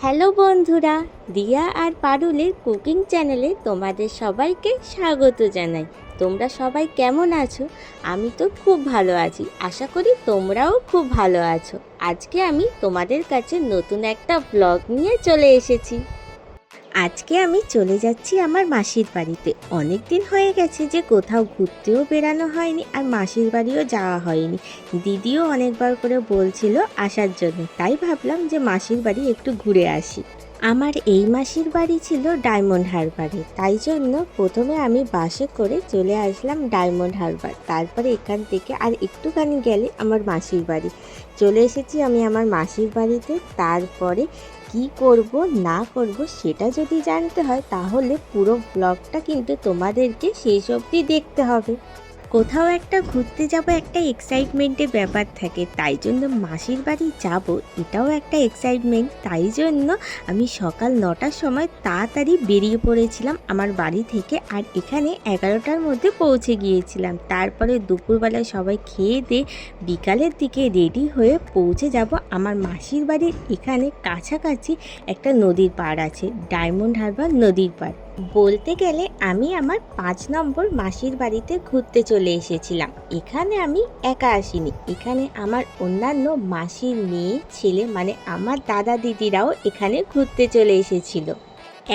Hello বন্ধুরা, দিয়া আর পারুলের cooking চ্যানেলে তোমাদের সবাইকে স্বাগত জানাই। তোমরা সবাই কেমন আছো? আমি তো খুব ভালো আছি, আশা করি তোমরাও খুব ভালো আছো। আজকে আমি তোমাদের কাছে নতুন একটা ব্লগ নিয়ে চলে এসেছি। আজকে আমি চলে যাচ্ছি আমার মাসির বাড়িতে। অনেক দিন হয়ে গেছে যে কোথাও ঘুরতেও বেরানো হয়নি, আর মাসির বাড়িও যাওয়া হয়নি। দিদিও অনেকবার করে বলছিল আসার জন্য, তাই ভাবলাম যে মাসির বাড়ি একটু ঘুরে আসি। আমার এই মাসির বাড়ি ছিল ডায়মন্ড হারবারে, তাই জন্য প্রথমে আমি বাসে করে চলে আসলাম ডায়মন্ড হারবার। তারপরে এখান থেকে আর একটুখানি গেলে আমার মাসির বাড়ি। চলে এসেছি আমি আমার মাসির বাড়িতে। তারপরে কি করব না করব সেটা যদি জানতে হয় তাহলে পুরো ব্লগটা কিন্তু তোমাদেরকে শেষ অবধি দেখতে হবে। কোথাও একটা ঘুরতে যাব, একটা এক্সাইটমেন্টের ব্যাপার থাকে, তাই জন্য মাসির বাড়ি যাব এটাও একটা এক্সাইটমেন্ট। তাই জন্য আমি সকাল 9টার সময় তাড়াতাড়ি বেরিয়ে পড়েছিলাম আমার বাড়ি থেকে, আর এখানে 11টার মধ্যে পৌঁছে গিয়েছিলাম। তারপরে দুপুরবেলায় সবাই খেয়ে দিয়ে বিকালের দিকে রেডি হয়ে পৌঁছে যাব আমার মাসির বাড়ির এখানে কাছাকাছি একটা নদীর পাড় আছে, ডায়মন্ড হারবার নদীর পাড়। বলতে গেলে আমি আমার 5 নম্বর মাসির বাড়িতে ঘুরতে চলে এসেছিলাম। এখানে আমি একা আসিনি, এখানে আমার অন্যান্য মাসির মেয়ে ছেলে মানে আমার দাদা দিদিরাও এখানে ঘুরতে চলে এসেছিল।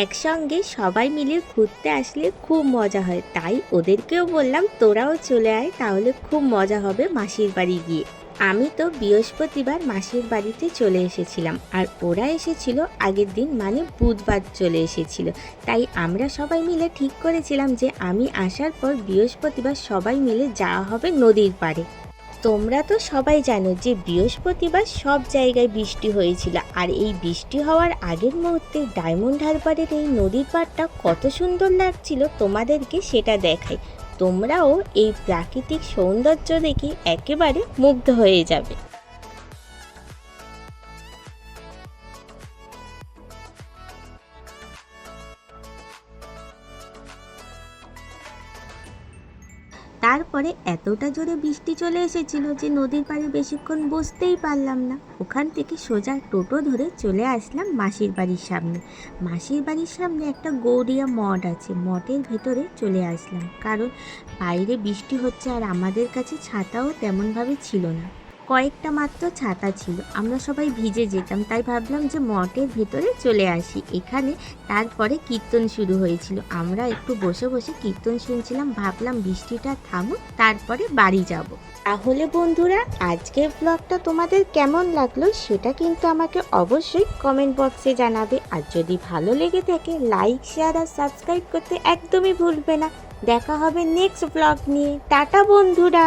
একসঙ্গে সবাই মিলে ঘুরতে আসলে খুব মজা হয়, তাই ওদেরকেও বললাম তোরাও চলে আয়, তাহলে খুব মজা হবে মাসির বাড়ি গিয়ে। আমি তো বৃহস্পতিবার মাসির বাড়িতে চলে এসেছিলাম, আর ওরা এসেছিল আগের দিন মানে বুধবার চলে এসেছিল। তাই আমরা সবাই মিলে ঠিক করেছিলাম যে আমি আসার পর বৃহস্পতিবার সবাই মিলে যাওয়া হবে নদীর পাড়ে। তোমরা তো সবাই জানো যে বৃহস্পতিবার সব জায়গায় বৃষ্টি হয়েছিল, আর এই বৃষ্টি হওয়ার আগের মুহূর্তে ডায়মন্ড হারবারের এই নদীর পাড়টা কত সুন্দর লাগছিল তোমাদেরকে সেটা দেখাই। তোমরাও এই প্রাকৃতিক সৌন্দর্য দেখে একেবারে মুগ্ধ হয়ে যাবে। তারপরে এতটা জোরে বৃষ্টি চলে এসেছিল যে নদীর পাড়ে বেশিক্ষণ বসতেই পারলাম না। ওখান থেকে সোজা টোটো ধরে চলে আসলাম মাসির বাড়ির সামনে। মাসির বাড়ির সামনে একটা গৌরিয়া মঠ আছে, মঠের ভেতরে চলে আসলাম, কারণ বাইরে বৃষ্টি হচ্ছে আর আমাদের কাছে ছাতাও তেমনভাবে ছিল না। কয়েকটা মাত্র ছাতা ছিল, আমরা সবাই ভিজে যেতাম, তাই ভাবলাম যে মঠের ভেতরে চলে আসি এখানে। তারপরে কীর্তন শুরু হয়েছিল, আমরা একটু বসে বসে কীর্তন শুনছিলাম, ভাবলাম বৃষ্টিটা থামুক তারপরে বাড়ি যাব। তাহলে বন্ধুরা, আজকের ব্লগটা তোমাদের কেমন লাগলো সেটা কিন্তু আমাকে অবশ্যই কমেন্ট বক্সে জানাবে। আর যদি ভালো লেগে থাকে লাইক, শেয়ার আর সাবস্ক্রাইব করতে একদমই ভুলবে না। দেখা হবে নেক্সট ব্লগ নিয়ে। টাটা বন্ধুরা।